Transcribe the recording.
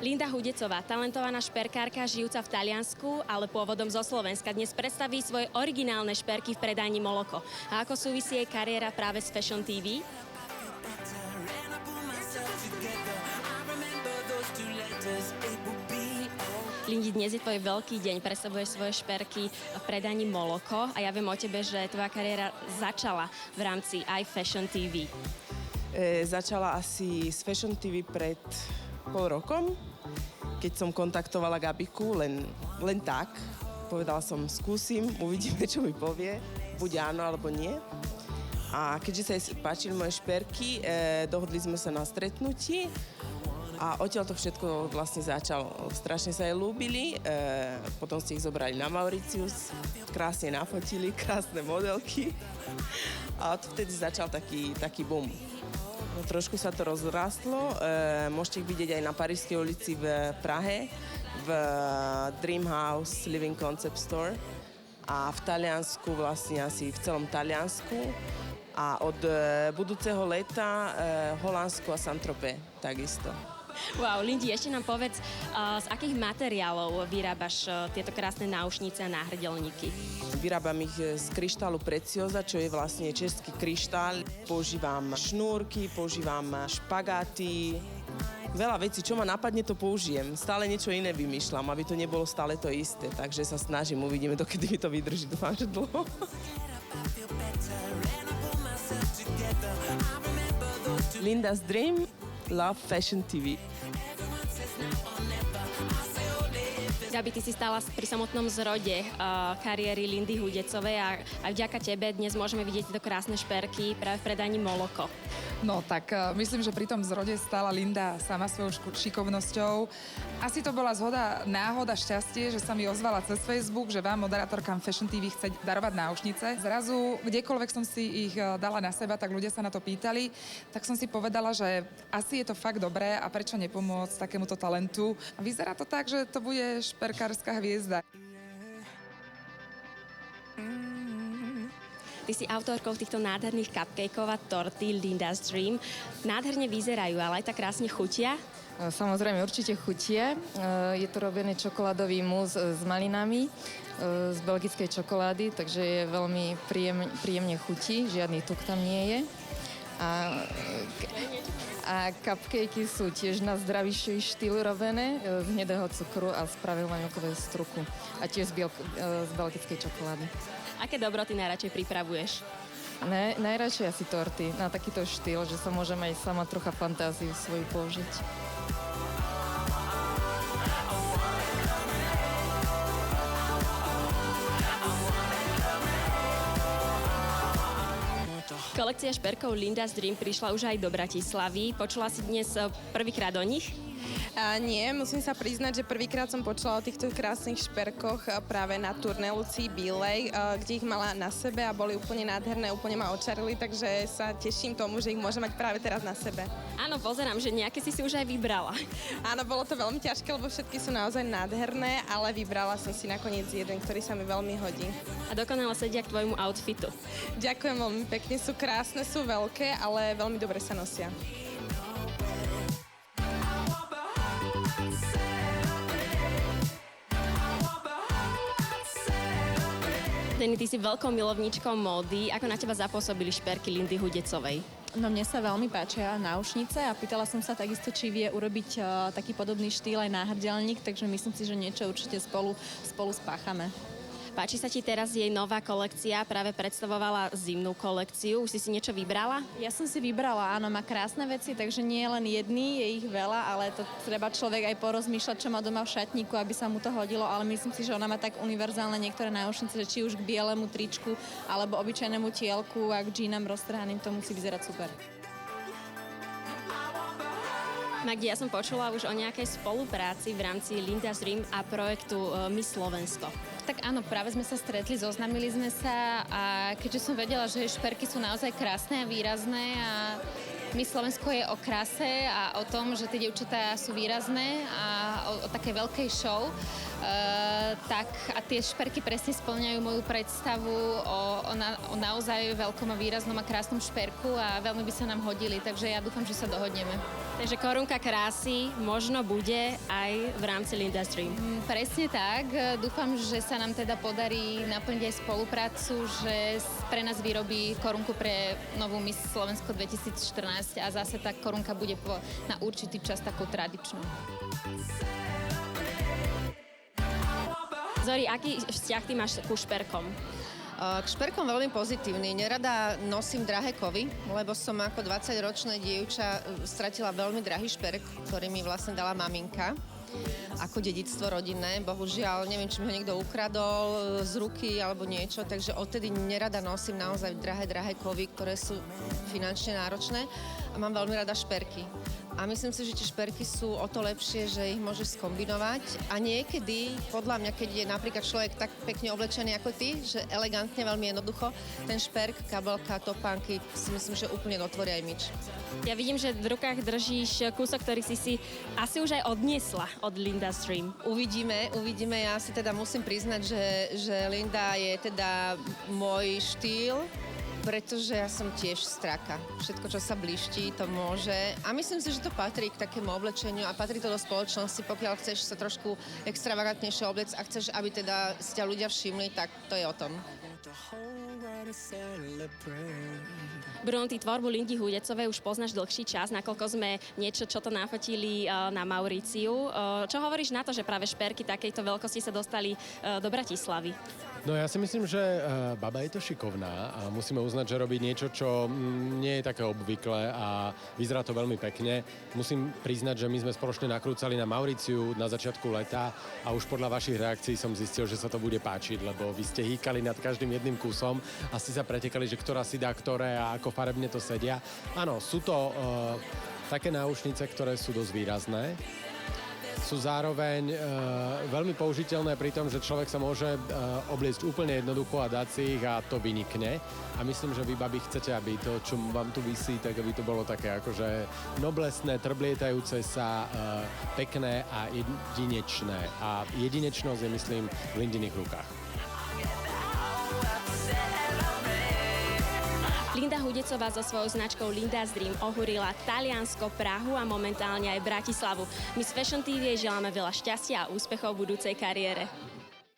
Linda Hudecová, talentovaná šperkárka žijúca v Taliansku, ale pôvodom zo Slovenska, dnes predstaví svoje originálne šperky v predajni Moloko. A ako súvisí jej kariéra práve s Fashion TV? Lindi, dnes je tvoj veľký deň, predstavuješ svoje šperky v predajni Moloko a ja viem o tebe, že tvoja kariéra začala v rámci aj Fashion TV. Začala asi s Fashion TV pred pol rokom, keď som kontaktovala Gabiku, len tak. Povedala som, skúsim, uvidíme, čo mi povie. Buď áno, alebo nie. A keďže sa jej páčili moje šperky, dohodli sme sa na stretnutí a odtiaľ to všetko vlastne začalo. Strašne sa jej ľúbili, potom ste ich zobrali na Mauritius, krásne nafotili, krásne modelky a odvtedy začal taký boom. No, trošku sa to rozrastlo, môžete ich vidieť aj na Parížskej ulici v Prahe, v Dream House Living Concept Store a v Taliansku, vlastne asi v celom Taliansku a od budúceho leta Holandsku a Saint-Tropez takisto. Wow, Lindi, ešte nám povedz, z akých materiálov vyrábaš tieto krásne náušnice a náhrdelníky? Vyrábam ich z kryštálu Preciosa, čo je vlastne český kryštál. Používam šnúrky, používam špagáty, veľa vecí, čo ma napadne, to použijem. Stále niečo iné vymýšľam, aby to nebolo stále to isté, takže sa snažím, uvidíme, dokedy mi to vydrží, dúfam, že dlho. Linda's Dream, Love Fashion TV. Gabi, ty si stála pri samotnom zrode kariéry Lindy Hudecovej a vďaka tebe dnes môžeme vidieť tieto krásne šperky práve v predajni Moloko. No tak myslím, že pri tom zrode stála Linda sama svojou šikovnosťou. Asi to bola zhoda, náhoda, šťastie, že sa mi ozvala cez Facebook, že vám moderátorkám Fashion TV chce darovať náušnice. Zrazu, kdekoľvek som si ich dala na seba, tak ľudia sa na to pýtali. Tak som si povedala, že asi je to fakt dobré a prečo nepomôcť takémuto talentu. A vyzerá to tak, že to bude šperkárska hviezda. Ty si autorkou týchto nádherných cupcakeov a torty Linda's Dream. Nádherne vyzerajú, ale aj tak krásne chutia. Samozrejme, určite chutie. Je to robený čokoládový mus s malinami z belgickej čokolády, takže je veľmi príjemne chutí, žiadny tuk tam nie je. A cupcakey sú tiež na zdravší štýl robené, z hnedého cukru a z pravej vaňovkovej struku. A tiež z belgickej čokolády. Aké dobroty najradšej pripravuješ? Najradšej asi torty na takýto štýl, že sa môžem aj sama trocha fantáziu svoju použiť. Kolekcia šperkov Linda's Dream prišla už aj do Bratislavy. Počula si dnes prvýkrát o nich? Nie, musím sa priznať, že prvýkrát som počula o týchto krásnych šperkoch práve na turné Lucii Bílej, kde ich mala na sebe a boli úplne nádherné, úplne ma očarili, takže sa teším tomu, že ich môžem mať práve teraz na sebe. Áno, pozerám, že nejaké si už aj vybrala. Áno, bolo to veľmi ťažké, lebo všetky sú naozaj nádherné, ale vybrala som si nakoniec jeden, ktorý sa mi veľmi hodí. A dokonale sedia k tvojmu outfitu. Ďakujem veľmi pekne, sú krásne, sú veľké, ale veľmi dobre sa nosia. Denny, ty si veľkou milovníčkou módy. Ako na teba zapôsobili šperky Lindy Hudecovej? No mne sa veľmi páčia náušnice a pýtala som sa takisto, či vie urobiť taký podobný štýl aj náhrdelník, takže myslím si, že niečo určite spolu spáchame. Páči sa ti teraz jej nová kolekcia, práve predstavovala zimnú kolekciu. Už si niečo vybrala? Ja som si vybrala, áno, má krásne veci, takže nie len jedný, je ich veľa, ale to treba človek aj porozmýšľať, čo má doma v šatníku, aby sa mu to hodilo, ale myslím si, že ona má tak univerzálne niektoré náušnice, že či už k bielemu tričku, alebo obyčajnému tielku a k džínam roztrhaným, to musí vyzerať super. Magdi, ja som počula už o nejakej spolupráci v rámci Linda's Dream a projektu Miss Slovensko. Tak áno, práve sme sa stretli, zoznamili sme sa a keďže som vedela, že šperky sú naozaj krásne a výrazné a Miss Slovensko je o kráse a o tom, že tie dievčatá sú výrazné a o takej veľkej show, tak a tie šperky presne spĺňajú moju predstavu o naozaj veľkom a výraznom a krásnom šperku a veľmi by sa nám hodili, takže ja dúfam, že sa dohodneme. Takže korunka krásy možno bude aj v rámci Linda's Dream. Presne tak. Dúfam, že sa nám teda podarí naplniť aj spoluprácu, že pre nás vyrobí korunku pre novú Miss Slovensko 2014 a zase tá korunka bude na určitý čas takou tradičnou. Zori, aký vzťah ty máš ku šperkom? K šperkom veľmi pozitívny. Nerada nosím drahé kovy, lebo som ako 20-ročné dievča stratila veľmi drahý šperk, ktorý mi vlastne dala maminka ako dedičstvo rodinné. Bohužiaľ, neviem, či mi ho niekto ukradol z ruky alebo niečo, takže odtedy nerada nosím naozaj drahé kovy, ktoré sú finančne náročné a mám veľmi rada šperky. A myslím si, že tie šperky sú o to lepšie, že ich môžeš skombinovať a niekedy, podľa mňa, keď je napríklad človek tak pekne oblečený ako ty, že elegantne, veľmi jednoducho, ten šperk, kabelka, topánky si myslím, že úplne dotvoria imič. Ja vidím, že v rukách držíš kúsok, ktorý si asi už aj odniesla od Linda's Dream. Uvidíme. Ja si teda musím priznať, že Linda je teda môj štýl, pretože ja som tiež straka. Všetko, čo sa bliští, to môže. A myslím si, že to patrí k takému oblečeniu a patrí to do spoločnosti. Pokiaľ chceš sa trošku extravagantnejšie obliec a chceš, aby teda si ťa ľudia všimli, tak to je o tom. Bruno, ty tvorbu Lindy Hudecovej už poznáš dlhší čas, nakoľko sme niečo, čo to nafotili na Mauriciu. Čo hovoríš na to, že práve šperky takejto veľkosti sa dostali do Bratislavy? No ja si myslím, že baba je to šikovná a musíme uznať, že robí niečo, čo nie je také obvyklé a vyzerá to veľmi pekne. Musím priznať, že my sme spoločne nakrúcali na Mauriciu na začiatku leta a už podľa vašich reakcií som zistil, že sa to bude páčiť, lebo vy ste hýkali nad každým jedným kusom a ste sa pretekali, že ktorá si dá ktoré a ako farebne to sedia. Áno, sú to také náušnice, ktoré sú dosť výrazné. Sú zároveň veľmi použiteľné pri tom, že človek sa môže obliecť úplne jednoducho a dať si ich a to vynikne. A myslím, že vy, babi, chcete, aby to, čo vám tu visí, tak aby to bolo také akože noblesné, trblietajúce sa, pekné a jedinečné. A jedinečnosť je, myslím, v Lindiných rukách. Linda Hudecová so svojou značkou Linda's Dream ohúrila Taliansko, Prahu a momentálne aj Bratislavu. My z Fashion TV želáme veľa šťastia a úspechov v budúcej kariére.